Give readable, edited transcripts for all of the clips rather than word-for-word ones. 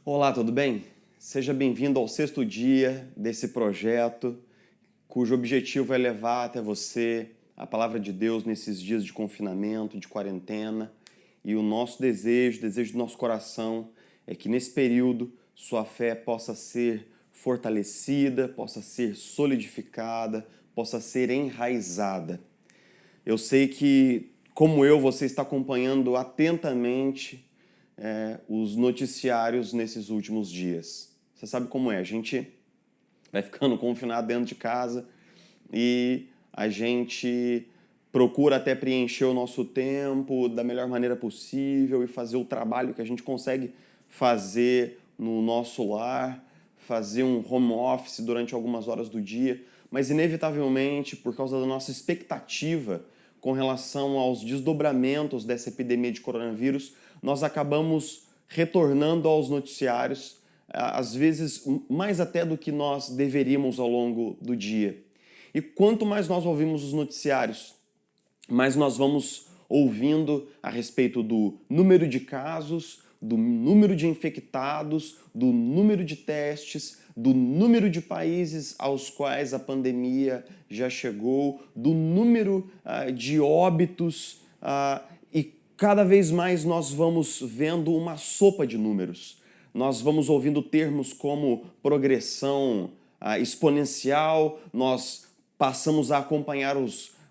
Olá, tudo bem? Seja bem-vindo ao 6º dia desse projeto, cujo objetivo é levar até você a palavra de Deus nesses dias de confinamento, de quarentena. E o nosso desejo, do nosso coração, é que nesse período sua fé possa ser fortalecida, possa ser solidificada, possa ser enraizada. Eu sei que, como eu, você está acompanhando atentamente os noticiários nesses últimos dias. Você sabe como é, a gente vai ficando confinado dentro de casa e a gente procura até preencher o nosso tempo da melhor maneira possível e fazer o trabalho que a gente consegue fazer no nosso lar, fazer um home office durante algumas horas do dia, mas inevitavelmente, por causa da nossa expectativa com relação aos desdobramentos dessa epidemia de coronavírus, nós acabamos retornando aos noticiários, às vezes mais até do que nós deveríamos ao longo do dia. E quanto mais nós ouvimos os noticiários, mais nós vamos ouvindo a respeito do número de casos, do número de infectados, do número de testes, do número de países aos quais a pandemia já chegou, do número de óbitos e cada vez mais nós vamos vendo uma sopa de números. Nós vamos ouvindo termos como progressão exponencial, nós passamos a acompanhar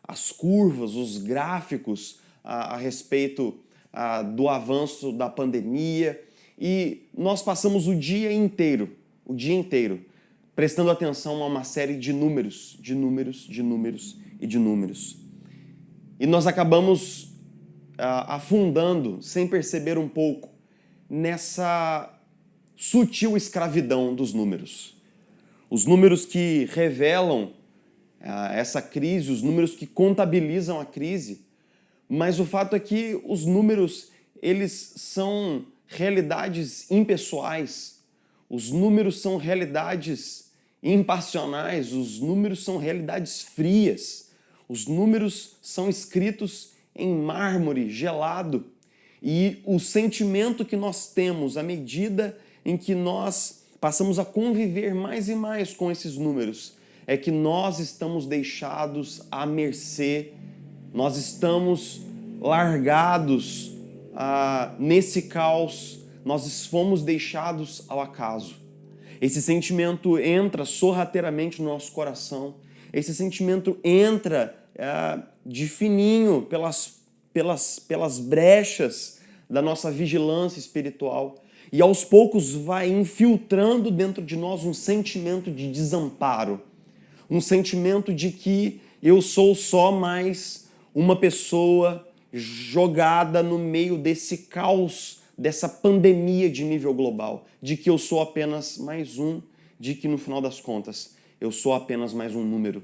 as curvas, os gráficos a respeito do avanço da pandemia e nós passamos o dia inteiro, prestando atenção a uma série de números. E nós acabamos afundando, sem perceber um pouco, nessa sutil escravidão dos números. Os números que revelam essa crise, os números que contabilizam a crise, mas o fato é que os números, eles são realidades impessoais, os números são realidades impassionais, os números são realidades frias, os números são escritos em mármore gelado e o sentimento que nós temos à medida em que nós passamos a conviver mais e mais com esses números é que nós estamos deixados à mercê, nós estamos largados nesse caos, nós fomos deixados ao acaso. Esse sentimento entra sorrateiramente no nosso coração, esse sentimento entra de fininho pelas brechas da nossa vigilância espiritual e aos poucos vai infiltrando dentro de nós um sentimento de desamparo, um sentimento de que eu sou só mais uma pessoa jogada no meio desse caos, dessa pandemia de nível global, de que eu sou apenas mais um, de que no final das contas eu sou apenas mais um número.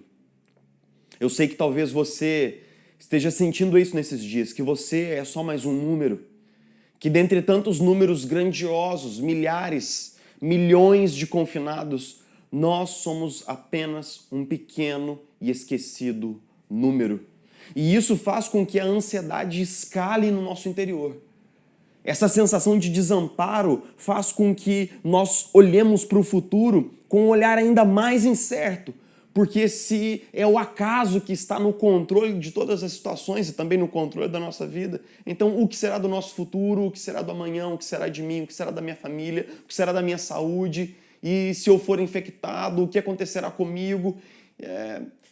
Eu sei que talvez você esteja sentindo isso nesses dias, que você é só mais um número, que dentre tantos números grandiosos, milhares, milhões de confinados, nós somos apenas um pequeno e esquecido número. E isso faz com que a ansiedade escale no nosso interior. Essa sensação de desamparo faz com que nós olhemos para o futuro com um olhar ainda mais incerto, porque se é o acaso que está no controle de todas as situações e também no controle da nossa vida, então o que será do nosso futuro, o que será do amanhã, o que será de mim, o que será da minha família, o que será da minha saúde, e se eu for infectado, o que acontecerá comigo?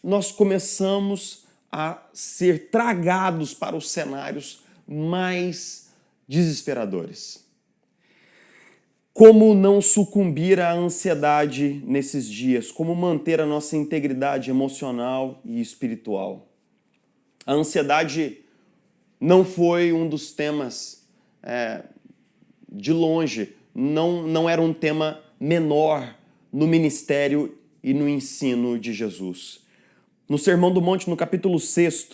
Nós começamos a ser tragados para os cenários mais desesperadores. Como não sucumbir à ansiedade nesses dias? Como manter a nossa integridade emocional e espiritual? A ansiedade não foi um dos temas, de longe, não era um tema menor no ministério e no ensino de Jesus. No Sermão do Monte, no capítulo 6,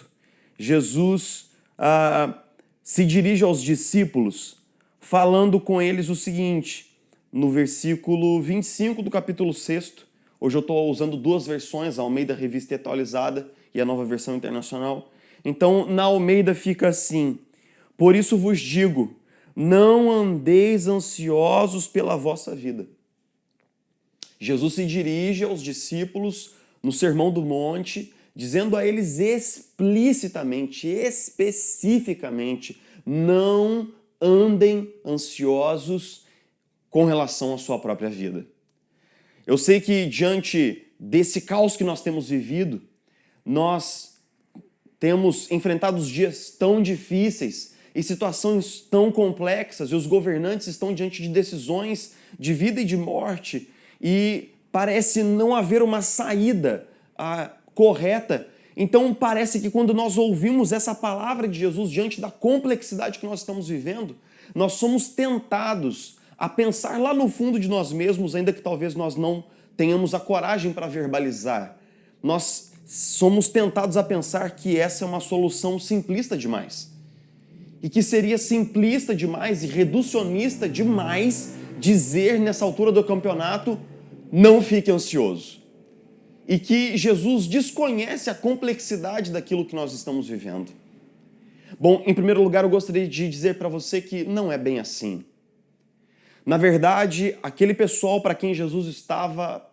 Jesus se dirige aos discípulos falando com eles o seguinte, no versículo 25 do capítulo 6, hoje eu estou usando duas versões, a Almeida Revista Atualizada e a Nova Versão Internacional. Então, na Almeida fica assim, por isso vos digo, não andeis ansiosos pela vossa vida. Jesus se dirige aos discípulos no Sermão do Monte, dizendo a eles explicitamente, especificamente, não andem ansiosos com relação à sua própria vida. Eu sei que diante desse caos que nós temos vivido, nós temos enfrentado dias tão difíceis e situações tão complexas, e os governantes estão diante de decisões de vida e de morte, e parece não haver uma saída correta. Então parece que quando nós ouvimos essa palavra de Jesus diante da complexidade que nós estamos vivendo, nós somos tentados a pensar lá no fundo de nós mesmos, ainda que talvez nós não tenhamos a coragem para verbalizar. Nós somos tentados a pensar que essa é uma solução simplista demais. E que seria simplista demais e reducionista demais dizer nessa altura do campeonato, não fique ansioso. E que Jesus desconhece a complexidade daquilo que nós estamos vivendo. Bom, em primeiro lugar, eu gostaria de dizer para você que não é bem assim. Na verdade, aquele pessoal para quem Jesus estava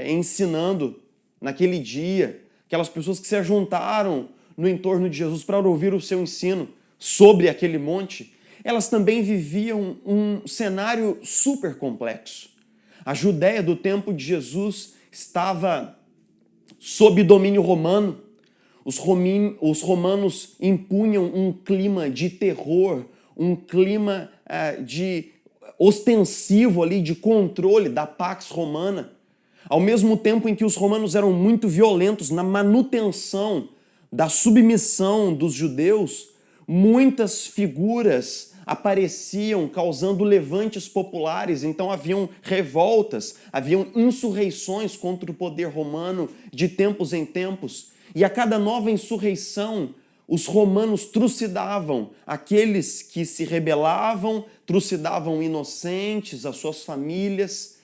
ensinando naquele dia, aquelas pessoas que se ajuntaram no entorno de Jesus para ouvir o seu ensino sobre aquele monte, elas também viviam um cenário super complexo. A Judéia do tempo de Jesus estava sob domínio romano. Os romanos impunham um clima de terror, um clima de ostensivo ali, de controle da Pax Romana. Ao mesmo tempo em que os romanos eram muito violentos na manutenção da submissão dos judeus, muitas figuras apareciam causando levantes populares, então haviam revoltas, haviam insurreições contra o poder romano de tempos em tempos, e a cada nova insurreição, os romanos trucidavam aqueles que se rebelavam, trucidavam inocentes, as suas famílias.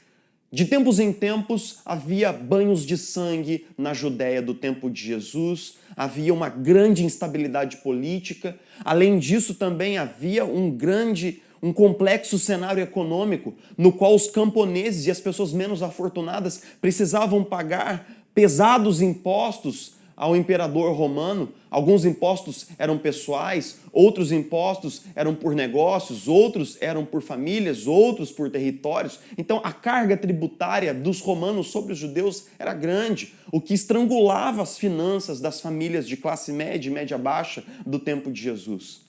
De tempos em tempos, havia banhos de sangue na Judéia do tempo de Jesus, havia uma grande instabilidade política. Além disso, também havia um complexo cenário econômico, no qual os camponeses e as pessoas menos afortunadas precisavam pagar pesados impostos ao imperador romano. Alguns impostos eram pessoais, outros impostos eram por negócios, outros eram por famílias, outros por territórios. Então a carga tributária dos romanos sobre os judeus era grande, o que estrangulava as finanças das famílias de classe média e média baixa do tempo de Jesus.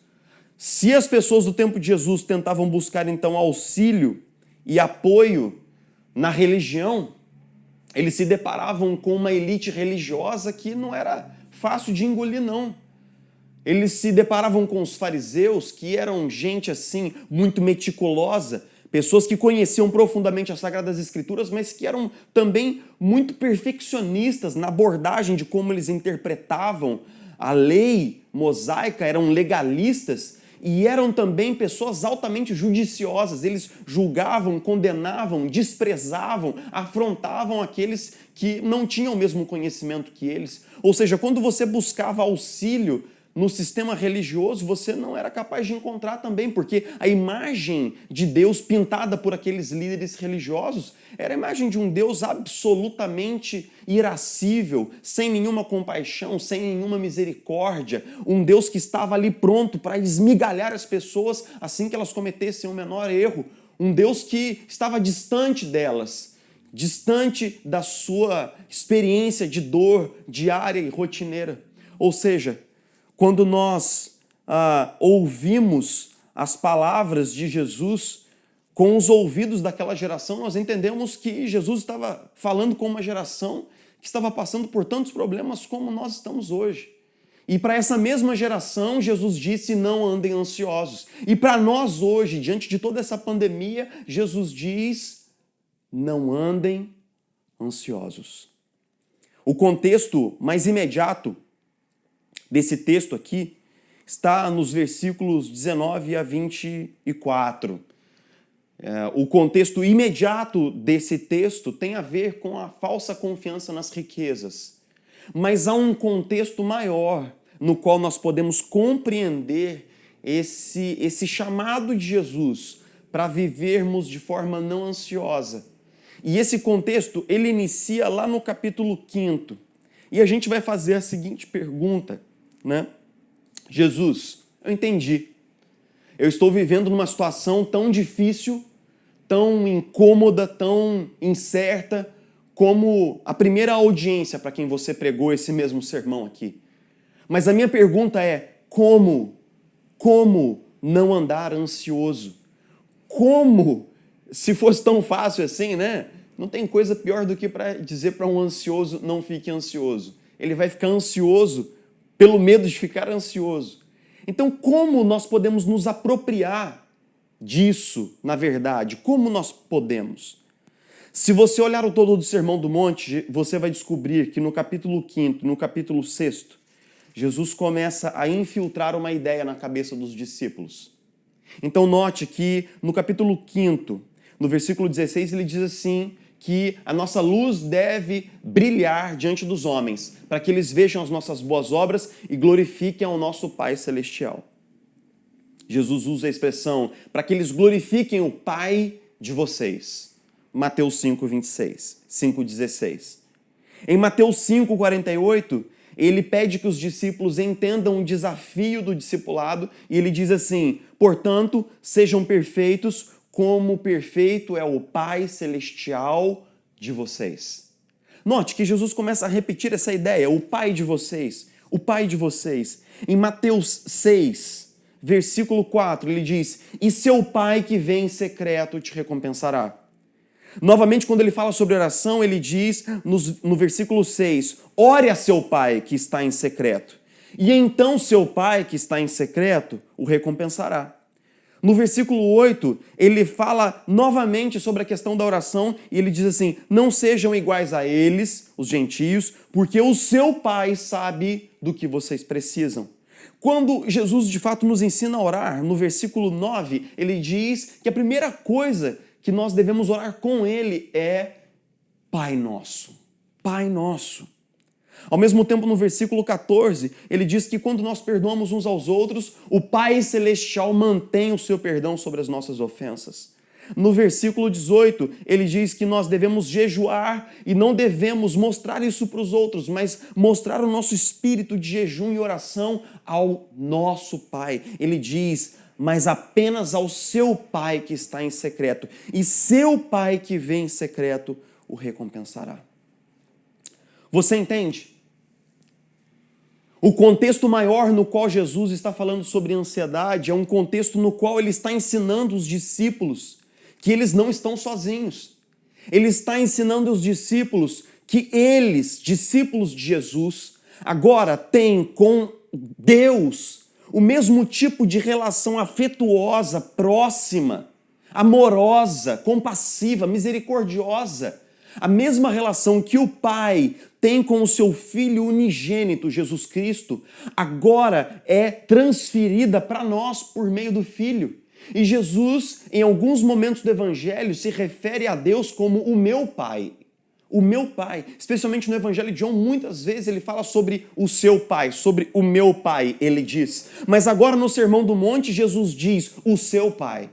Se as pessoas do tempo de Jesus tentavam buscar então auxílio e apoio na religião, eles se deparavam com uma elite religiosa que não era fácil de engolir, não. Eles se deparavam com os fariseus, que eram gente assim, muito meticulosa, pessoas que conheciam profundamente as Sagradas Escrituras, mas que eram também muito perfeccionistas na abordagem de como eles interpretavam a lei mosaica, eram legalistas, e eram também pessoas altamente judiciosas. Eles julgavam, condenavam, desprezavam, afrontavam aqueles que não tinham o mesmo conhecimento que eles. Ou seja, quando você buscava auxílio no sistema religioso, você não era capaz de encontrar também, porque a imagem de Deus pintada por aqueles líderes religiosos era a imagem de um Deus absolutamente irascível, sem nenhuma compaixão, sem nenhuma misericórdia, um Deus que estava ali pronto para esmigalhar as pessoas assim que elas cometessem o menor erro, um Deus que estava distante delas, distante da sua experiência de dor diária e rotineira. Ou seja, quando nós ouvimos as palavras de Jesus com os ouvidos daquela geração, nós entendemos que Jesus estava falando com uma geração que estava passando por tantos problemas como nós estamos hoje. E para essa mesma geração, Jesus disse, não andem ansiosos. E para nós hoje, diante de toda essa pandemia, Jesus diz, não andem ansiosos. O contexto mais imediato desse texto aqui está nos versículos 19 a 24. O contexto imediato desse texto tem a ver com a falsa confiança nas riquezas. Mas há um contexto maior no qual nós podemos compreender esse chamado de Jesus para vivermos de forma não ansiosa. E esse contexto, ele inicia lá no capítulo 5. E a gente vai fazer a seguinte pergunta, né? Jesus, eu entendi. Eu estou vivendo numa situação tão difícil, tão incômoda, tão incerta, como a primeira audiência para quem você pregou esse mesmo sermão aqui. Mas a minha pergunta é, como não andar ansioso? Como, se fosse tão fácil assim, né? Não tem coisa pior do que para dizer para um ansioso, não fique ansioso. Ele vai ficar ansioso pelo medo de ficar ansioso. Então, como nós podemos nos apropriar disso, na verdade? Como nós podemos? Se você olhar o todo do Sermão do Monte, você vai descobrir que no capítulo 5, no capítulo 6, Jesus começa a infiltrar uma ideia na cabeça dos discípulos. Então note que no capítulo 5, no versículo 16, ele diz assim, que a nossa luz deve brilhar diante dos homens, para que eles vejam as nossas boas obras e glorifiquem ao nosso Pai Celestial. Jesus usa a expressão, para que eles glorifiquem o Pai de vocês. Mateus 5:16. Em Mateus 5:48, ele pede que os discípulos entendam o desafio do discipulado e ele diz assim, portanto, sejam perfeitos como perfeito é o Pai Celestial de vocês. Note que Jesus começa a repetir essa ideia, o Pai de vocês, o Pai de vocês. Em Mateus 6, versículo 4, ele diz, e seu Pai que vem em secreto te recompensará. Novamente, quando ele fala sobre oração, ele diz no versículo 6, ore a seu Pai que está em secreto, e então seu Pai que está em secreto o recompensará. No versículo 8, ele fala novamente sobre a questão da oração e ele diz assim, não sejam iguais a eles, os gentios, porque o seu Pai sabe do que vocês precisam. Quando Jesus de fato nos ensina a orar, no versículo 9, ele diz que a primeira coisa que nós devemos orar com ele é Pai Nosso. Pai Nosso. Ao mesmo tempo, no versículo 14, ele diz que quando nós perdoamos uns aos outros, o Pai Celestial mantém o seu perdão sobre as nossas ofensas. No versículo 18, ele diz que nós devemos jejuar e não devemos mostrar isso para os outros, mas mostrar o nosso espírito de jejum e oração ao nosso Pai. Ele diz, mas apenas ao seu Pai que está em secreto, e seu Pai que vem em secreto o recompensará. Você entende? O contexto maior no qual Jesus está falando sobre ansiedade é um contexto no qual ele está ensinando os discípulos que eles não estão sozinhos. Ele está ensinando os discípulos que eles, discípulos de Jesus, agora têm com Deus o mesmo tipo de relação afetuosa, próxima, amorosa, compassiva, misericordiosa. A mesma relação que o Pai tem com o seu Filho unigênito, Jesus Cristo, agora é transferida para nós por meio do Filho. E Jesus, em alguns momentos do Evangelho, se refere a Deus como o meu Pai. O meu Pai. Especialmente no Evangelho de João, muitas vezes ele fala sobre o seu Pai, sobre o meu Pai, ele diz. Mas agora no Sermão do Monte, Jesus diz o seu Pai.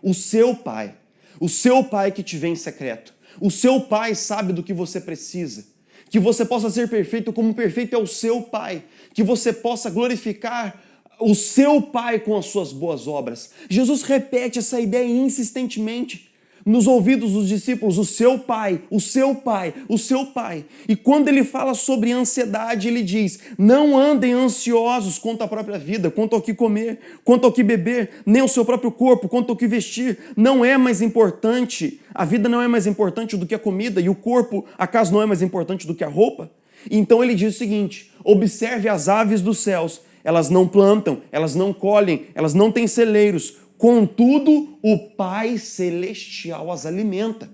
O seu Pai. O seu Pai que te vê em secreto. O seu Pai sabe do que você precisa. Que você possa ser perfeito como perfeito é o seu Pai. Que você possa glorificar o seu Pai com as suas boas obras. Jesus repete essa ideia insistentemente nos ouvidos dos discípulos, o seu Pai, o seu Pai, o seu Pai. E quando ele fala sobre ansiedade, ele diz, não andem ansiosos quanto à própria vida, quanto ao que comer, quanto ao que beber, nem ao seu próprio corpo, quanto ao que vestir. Não é mais importante, a vida não é mais importante do que a comida, e o corpo, acaso não é mais importante do que a roupa? Então ele diz o seguinte, observe as aves dos céus, elas não plantam, elas não colhem, elas não têm celeiros, contudo, o Pai Celestial as alimenta.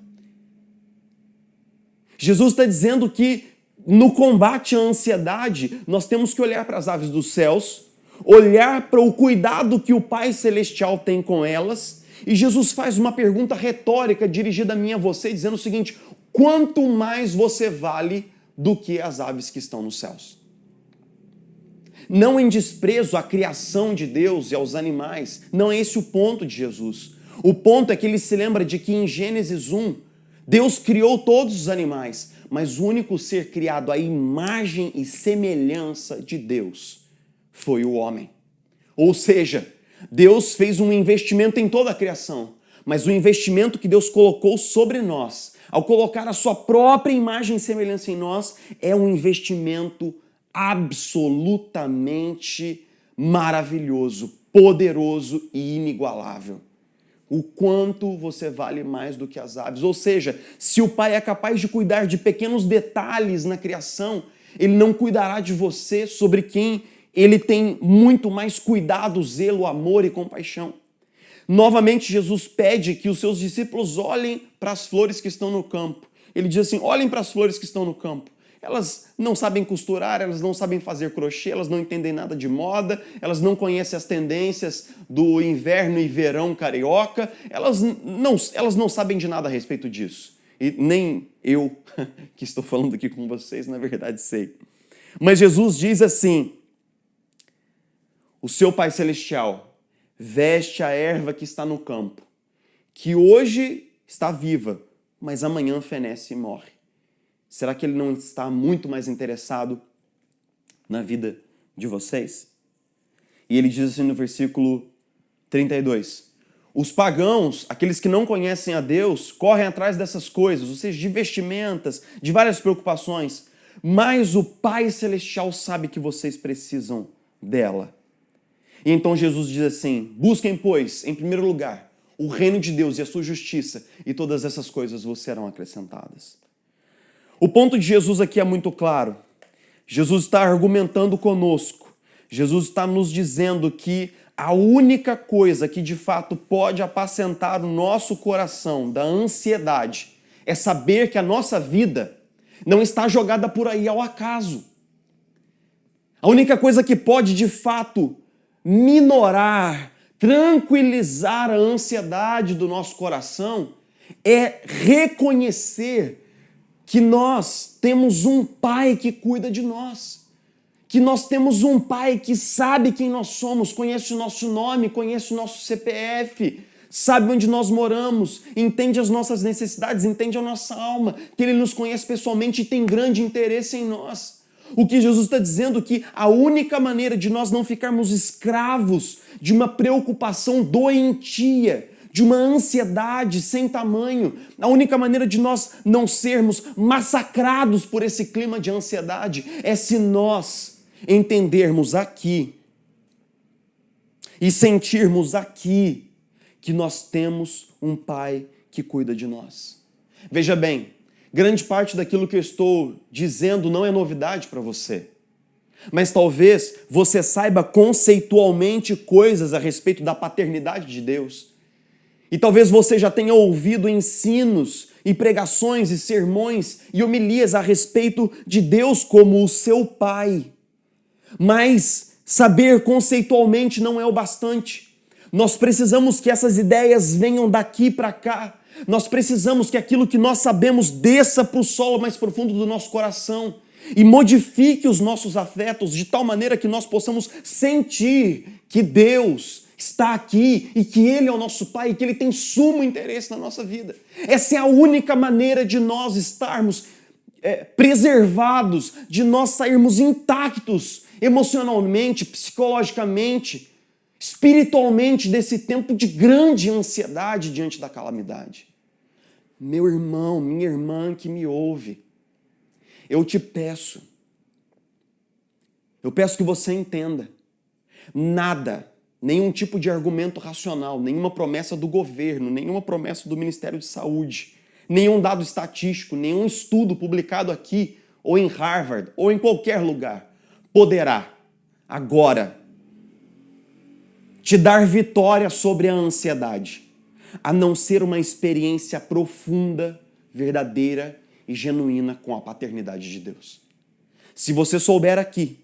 Jesus está dizendo que no combate à ansiedade, nós temos que olhar para as aves dos céus, olhar para o cuidado que o Pai Celestial tem com elas, e Jesus faz uma pergunta retórica dirigida a mim e a você, dizendo o seguinte, quanto mais você vale do que as aves que estão nos céus? não em desprezo à criação de Deus e aos animais. Não é esse o ponto de Jesus. O ponto é que ele se lembra de que em Gênesis 1, Deus criou todos os animais, mas o único ser criado à imagem e semelhança de Deus foi o homem. Ou seja, Deus fez um investimento em toda a criação, mas o investimento que Deus colocou sobre nós, ao colocar a sua própria imagem e semelhança em nós, é um investimento absolutamente maravilhoso, poderoso e inigualável. O quanto você vale mais do que as aves. Ou seja, se o Pai é capaz de cuidar de pequenos detalhes na criação, Ele não cuidará de você, sobre quem Ele tem muito mais cuidado, zelo, amor e compaixão. Novamente, Jesus pede que os seus discípulos olhem para as flores que estão no campo. Ele diz assim, olhem para as flores que estão no campo. Elas não sabem costurar, elas não sabem fazer crochê, elas não entendem nada de moda, elas não conhecem as tendências do inverno e verão carioca, elas não sabem de nada a respeito disso. E nem eu, que estou falando aqui com vocês, na verdade sei. Mas Jesus diz assim, o seu Pai Celestial veste a erva que está no campo, que hoje está viva, mas amanhã fenece e morre. Será que ele não está muito mais interessado na vida de vocês? E ele diz assim no versículo 32, os pagãos, aqueles que não conhecem a Deus, correm atrás dessas coisas, ou seja, de vestimentas, de várias preocupações, mas o Pai Celestial sabe que vocês precisam dela. E então Jesus diz assim, busquem, pois, em primeiro lugar, o reino de Deus e a sua justiça, e todas essas coisas vos serão acrescentadas. O ponto de Jesus aqui é muito claro. Jesus está argumentando conosco. Jesus está nos dizendo que a única coisa que de fato pode apacentar o nosso coração da ansiedade é saber que a nossa vida não está jogada por aí ao acaso. A única coisa que pode de fato minorar, tranquilizar a ansiedade do nosso coração é reconhecer que nós temos um Pai que cuida de nós, que nós temos um Pai que sabe quem nós somos, conhece o nosso nome, conhece o nosso CPF, sabe onde nós moramos, entende as nossas necessidades, entende a nossa alma, que Ele nos conhece pessoalmente e tem grande interesse em nós. O que Jesus está dizendo é que a única maneira de nós não ficarmos escravos de uma preocupação doentia, de uma ansiedade sem tamanho, a única maneira de nós não sermos massacrados por esse clima de ansiedade é se nós entendermos aqui e sentirmos aqui que nós temos um Pai que cuida de nós. Veja bem, grande parte daquilo que eu estou dizendo não é novidade para você. Mas talvez você saiba conceitualmente coisas a respeito da paternidade de Deus. E talvez você já tenha ouvido ensinos e pregações e sermões e homilias a respeito de Deus como o seu Pai. Mas saber conceitualmente não é o bastante. Nós precisamos que essas ideias venham daqui para cá. Nós precisamos que aquilo que nós sabemos desça para o solo mais profundo do nosso coração e modifique os nossos afetos de tal maneira que nós possamos sentir que Deus está aqui e que Ele é o nosso Pai e que Ele tem sumo interesse na nossa vida. Essa é a única maneira de nós estarmos preservados, de nós sairmos intactos emocionalmente, psicologicamente, espiritualmente desse tempo de grande ansiedade diante da calamidade. Meu irmão, minha irmã que me ouve, eu te peço, que você entenda, nada, nenhum tipo de argumento racional, nenhuma promessa do governo, nenhuma promessa do Ministério de Saúde, nenhum dado estatístico, nenhum estudo publicado aqui, ou em Harvard, ou em qualquer lugar, poderá, agora, te dar vitória sobre a ansiedade, a não ser uma experiência profunda, verdadeira e genuína com a paternidade de Deus. Se você souber aqui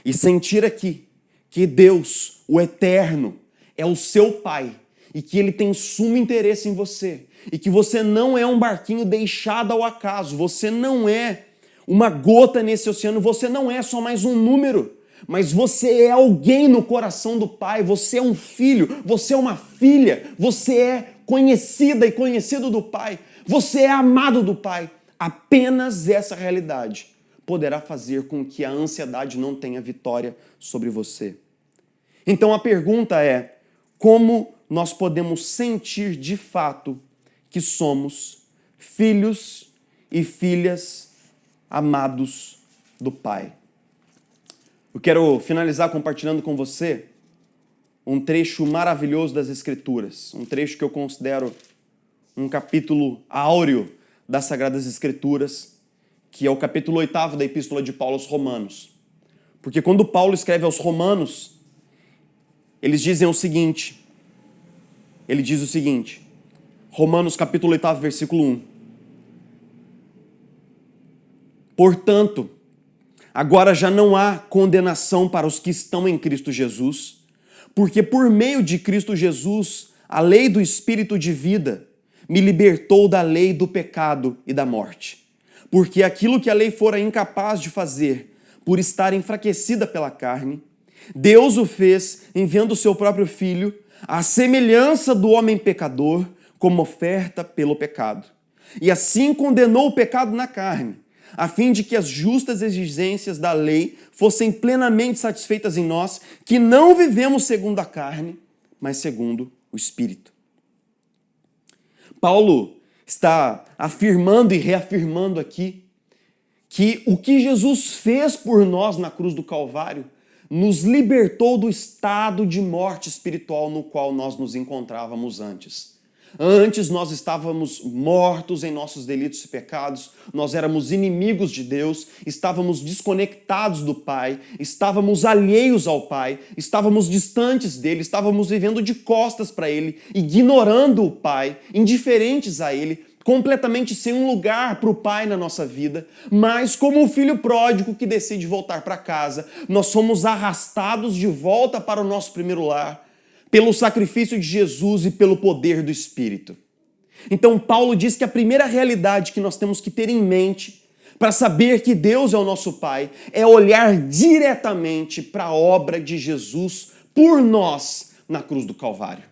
e sentir aqui que Deus, o Eterno, é o seu Pai e que Ele tem sumo interesse em você e que você não é um barquinho deixado ao acaso, você não é uma gota nesse oceano, você não é só mais um número, mas você é alguém no coração do Pai, você é um filho, você é uma filha, você é conhecida e conhecido do Pai, você é amado do Pai. Apenas essa realidade poderá fazer com que a ansiedade não tenha vitória sobre você. Então a pergunta é: como nós podemos sentir de fato que somos filhos e filhas amados do Pai? Eu quero finalizar compartilhando com você um trecho maravilhoso das Escrituras, um trecho que eu considero um capítulo áureo das Sagradas Escrituras, que é o capítulo 8º da Epístola de Paulo aos Romanos. Porque quando Paulo escreve aos Romanos, eles dizem o seguinte, ele diz o seguinte, Romanos capítulo 8º, versículo 1. Portanto, agora já não há condenação para os que estão em Cristo Jesus, porque por meio de Cristo Jesus, a lei do Espírito de vida me libertou da lei do pecado e da morte. Porque aquilo que a lei fora incapaz de fazer, por estar enfraquecida pela carne, Deus o fez enviando o seu próprio Filho, à semelhança do homem pecador, como oferta pelo pecado. E assim condenou o pecado na carne, a fim de que as justas exigências da lei fossem plenamente satisfeitas em nós, que não vivemos segundo a carne, mas segundo o Espírito. Paulo está afirmando e reafirmando aqui que o que Jesus fez por nós na cruz do Calvário nos libertou do estado de morte espiritual no qual nós nos encontrávamos antes. Antes nós estávamos mortos em nossos delitos e pecados, nós éramos inimigos de Deus, estávamos desconectados do Pai, estávamos alheios ao Pai, estávamos distantes dele, estávamos vivendo de costas para ele, ignorando o Pai, indiferentes a ele, completamente sem um lugar para o Pai na nossa vida, mas como o filho pródigo que decide voltar para casa, nós somos arrastados de volta para o nosso primeiro lar, pelo sacrifício de Jesus e pelo poder do Espírito. Então Paulo diz que a primeira realidade que nós temos que ter em mente para saber que Deus é o nosso Pai é olhar diretamente para a obra de Jesus por nós na cruz do Calvário.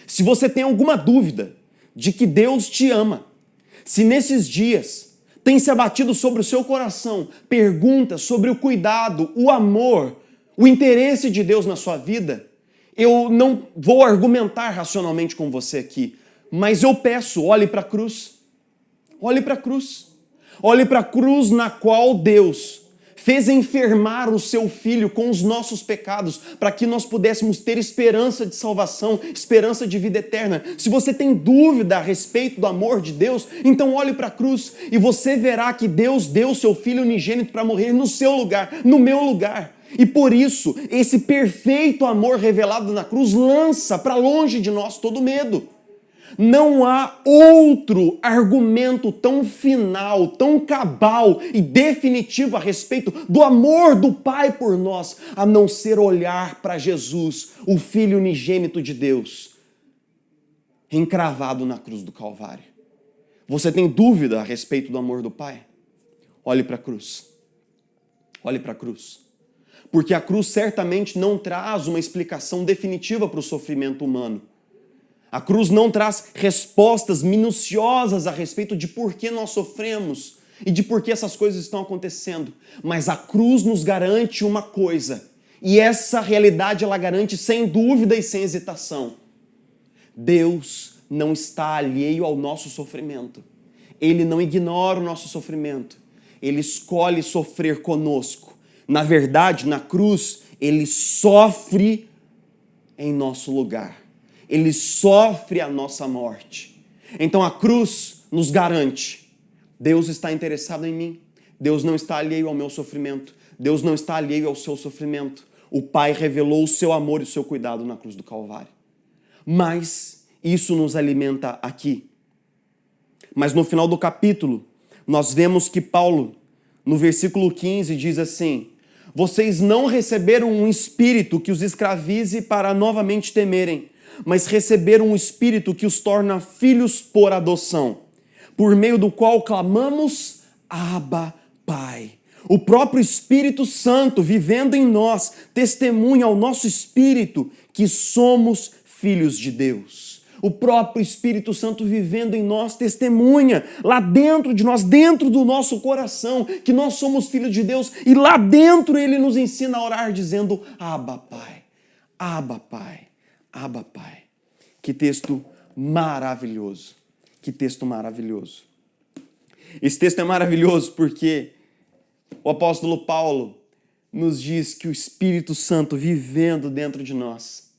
Se você tem alguma dúvida de que Deus te ama, se nesses dias tem se abatido sobre o seu coração perguntas sobre o cuidado, o amor, o interesse de Deus na sua vida, eu não vou argumentar racionalmente com você aqui, mas eu peço, olhe para a cruz. Olhe para a cruz. Olhe para a cruz na qual Deus fez enfermar o seu Filho com os nossos pecados, para que nós pudéssemos ter esperança de salvação, esperança de vida eterna. Se você tem dúvida a respeito do amor de Deus, então olhe para a cruz e você verá que Deus deu o seu Filho unigênito para morrer no seu lugar, no meu lugar. E por isso, esse perfeito amor revelado na cruz lança para longe de nós todo medo. Não há outro argumento tão final, tão cabal e definitivo a respeito do amor do Pai por nós, a não ser olhar para Jesus, o Filho unigênito de Deus, encravado na cruz do Calvário. Você tem dúvida a respeito do amor do Pai? Olhe para a cruz. Olhe para a cruz. Porque a cruz certamente não traz uma explicação definitiva para o sofrimento humano. A cruz não traz respostas minuciosas a respeito de por que nós sofremos e de por que essas coisas estão acontecendo. Mas a cruz nos garante uma coisa, e essa realidade ela garante sem dúvida e sem hesitação. Deus não está alheio ao nosso sofrimento. Ele não ignora o nosso sofrimento. Ele escolhe sofrer conosco. Na verdade, na cruz, ele sofre em nosso lugar. Ele sofre a nossa morte. Então a cruz nos garante: Deus está interessado em mim. Deus não está alheio ao meu sofrimento. Deus não está alheio ao seu sofrimento. O Pai revelou o seu amor e o seu cuidado na cruz do Calvário. Mas isso nos alimenta aqui. Mas no final do capítulo, nós vemos que Paulo, no versículo 15, diz assim: vocês não receberam um espírito que os escravize para novamente temerem, mas receberam um espírito que os torna filhos por adoção, por meio do qual clamamos: Abba, Pai. O próprio Espírito Santo vivendo em nós testemunha ao nosso espírito que somos filhos de Deus. O próprio Espírito Santo vivendo em nós testemunha lá dentro de nós, dentro do nosso coração, que nós somos filhos de Deus, e lá dentro ele nos ensina a orar dizendo: Abba, Pai, Abba, Pai, Abba, Pai. Que texto maravilhoso, que texto maravilhoso. Esse texto é maravilhoso porque o apóstolo Paulo nos diz que o Espírito Santo vivendo dentro de nós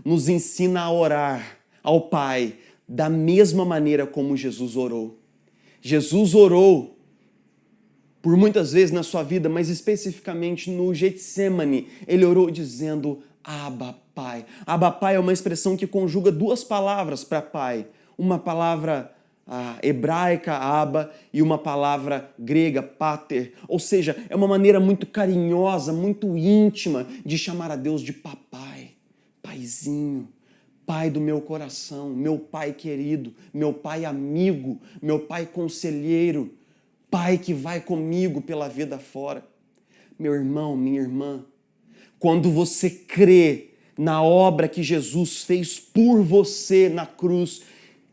nos ensina a orar ao Pai da mesma maneira como Jesus orou. Jesus orou por muitas vezes na sua vida, mas especificamente no Getsêmani, ele orou dizendo: Abba, Pai. Abba, Pai é uma expressão que conjuga duas palavras para Pai. Uma palavra hebraica, Abba, e uma palavra grega, pater. Ou seja, é uma maneira muito carinhosa, muito íntima de chamar a Deus de papai, paizinho, pai do meu coração, meu pai querido, meu pai amigo, meu pai conselheiro, pai que vai comigo pela vida fora. Meu irmão, minha irmã, quando você crê na obra que Jesus fez por você na cruz,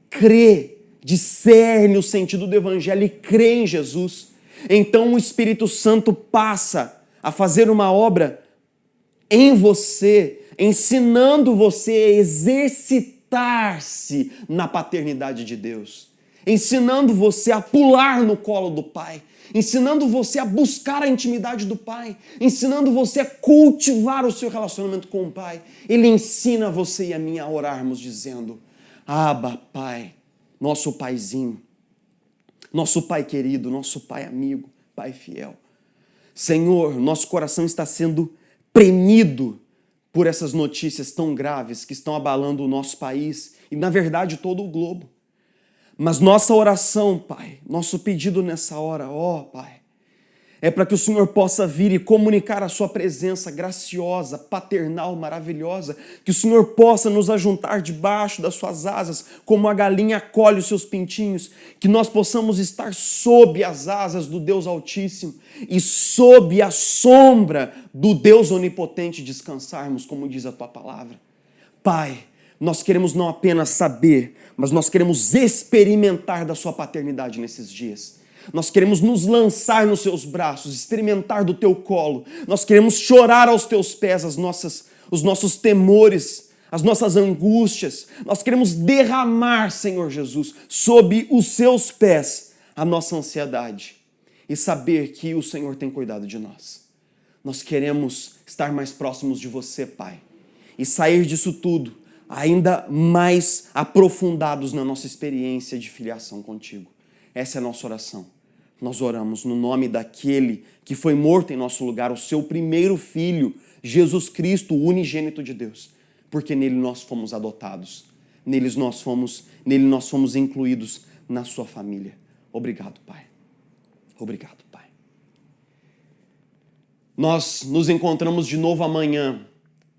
crê, discerne o sentido do Evangelho e crê em Jesus, então o Espírito Santo passa a fazer uma obra em você, ensinando você a exercitar-se na paternidade de Deus, ensinando você a pular no colo do Pai, ensinando você a buscar a intimidade do Pai, ensinando você a cultivar o seu relacionamento com o Pai. Ele ensina você e a mim a orarmos dizendo: Abba, Pai, nosso Paizinho, nosso Pai querido, nosso Pai amigo, Pai fiel. Senhor, nosso coração está sendo premido por essas notícias tão graves que estão abalando o nosso país e, na verdade, todo o globo. Mas nossa oração, Pai, nosso pedido nessa hora, Pai, é para que o Senhor possa vir e comunicar a sua presença graciosa, paternal, maravilhosa, que o Senhor possa nos ajuntar debaixo das suas asas, como a galinha acolhe os seus pintinhos, que nós possamos estar sob as asas do Deus Altíssimo e sob a sombra do Deus Onipotente descansarmos, como diz a tua palavra. Pai, nós queremos não apenas saber, mas nós queremos experimentar da sua paternidade nesses dias. Nós queremos nos lançar nos seus braços, experimentar do teu colo. Nós queremos chorar aos teus pés os nossos temores, as nossas angústias. Nós queremos derramar, Senhor Jesus, sob os seus pés a nossa ansiedade e saber que o Senhor tem cuidado de nós. Nós queremos estar mais próximos de você, Pai, e sair disso tudo ainda mais aprofundados na nossa experiência de filiação contigo. Essa é a nossa oração. Nós oramos no nome daquele que foi morto em nosso lugar, o seu primeiro filho, Jesus Cristo, o unigênito de Deus, porque nele nós fomos adotados, nele nós fomos incluídos na sua família. Obrigado, Pai. Obrigado, Pai. Nós nos encontramos de novo amanhã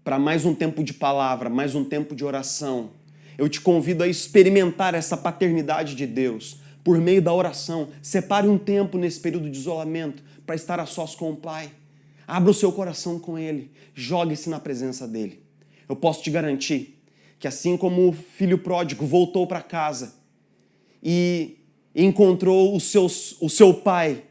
para mais um tempo de palavra, mais um tempo de oração. Eu te convido a experimentar essa paternidade de Deus por meio da oração. Separe um tempo nesse período de isolamento para estar a sós com o Pai. Abra o seu coração com Ele. Jogue-se na presença dEle. Eu posso te garantir que assim como o filho pródigo voltou para casa e encontrou o seu pai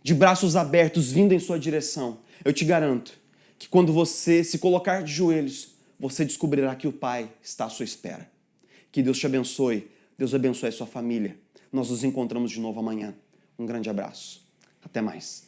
de braços abertos vindo em sua direção, eu te garanto que quando você se colocar de joelhos, você descobrirá que o Pai está à sua espera. Que Deus te abençoe. Deus abençoe a sua família. Nós nos encontramos de novo amanhã. Um grande abraço. Até mais.